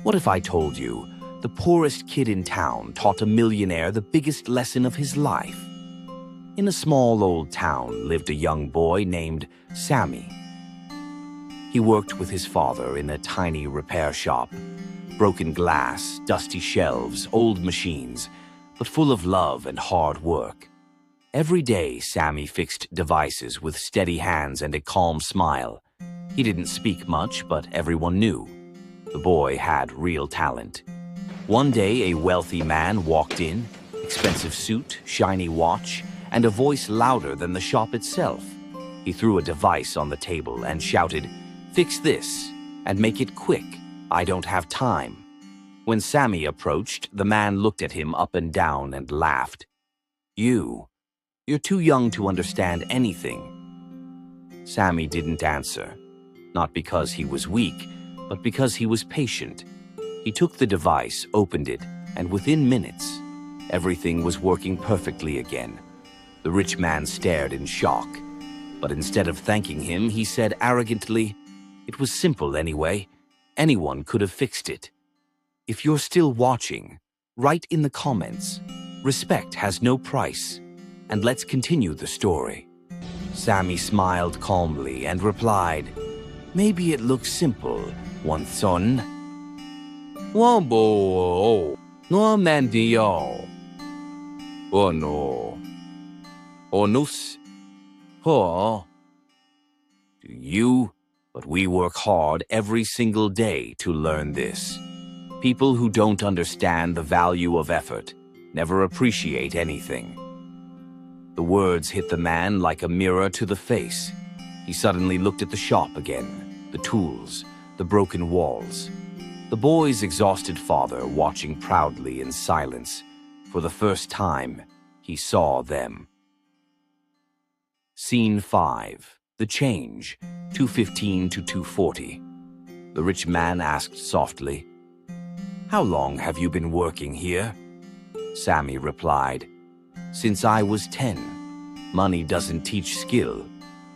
What if I told you the poorest kid in town taught a millionaire the biggest lesson of his life? In a small old town lived a young boy named Sami. He worked with his father in a tiny repair shop. Broken glass, dusty shelves, old machines, but full of love and hard work. Every day, Sami fixed devices with steady hands and a calm smile. He didn't speak much, but everyone knew. The boy had real talent. One day, a wealthy man walked in, expensive suit, shiny watch, and a voice louder than the shop itself. He threw a device on the table and shouted, "Fix this, and make it quick. I don't have time." When Sami approached, the man looked at him up and down and laughed. You're too young to understand anything." Sami didn't answer, not because he was weak, but because he was patient. He took the device, opened it, and within minutes, everything was working perfectly again. The rich man stared in shock, but instead of thanking him, he said arrogantly, "It was simple anyway. Anyone could have fixed it." If you're still watching, write in the comments, "Respect has no price," and let's continue the story. Sami smiled calmly and replied, "Maybe it looks simple, one son. Wombo, no mandio. Oh no. Onus. Oh. Do you? But we work hard every single day to learn this. People who don't understand the value of effort never appreciate anything." The words hit the man like a mirror to the face. He suddenly looked at the shop again, the tools, the broken walls. The boy's exhausted father watching proudly in silence. For the first time, he saw them. Scene 5. The change, 2:15 to 2:40. The rich man asked softly, "How long have you been working here?" Sami replied, "Since I was 10. Money doesn't teach skill,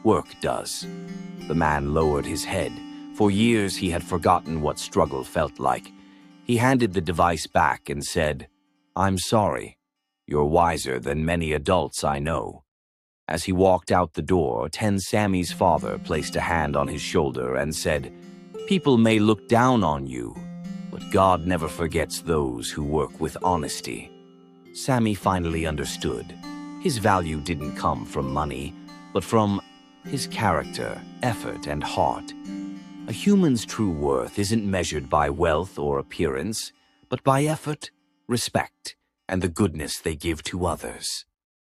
work does." The man lowered his head. For years he had forgotten what struggle felt like. He handed the device back and said, "I'm sorry. You're wiser than many adults I know." As he walked out the door, Sami's father placed a hand on his shoulder and said, "People may look down on you, but God never forgets those who work with honesty." Sami finally understood. His value didn't come from money, but from his character, effort, and heart. A human's true worth isn't measured by wealth or appearance, but by effort, respect, and the goodness they give to others.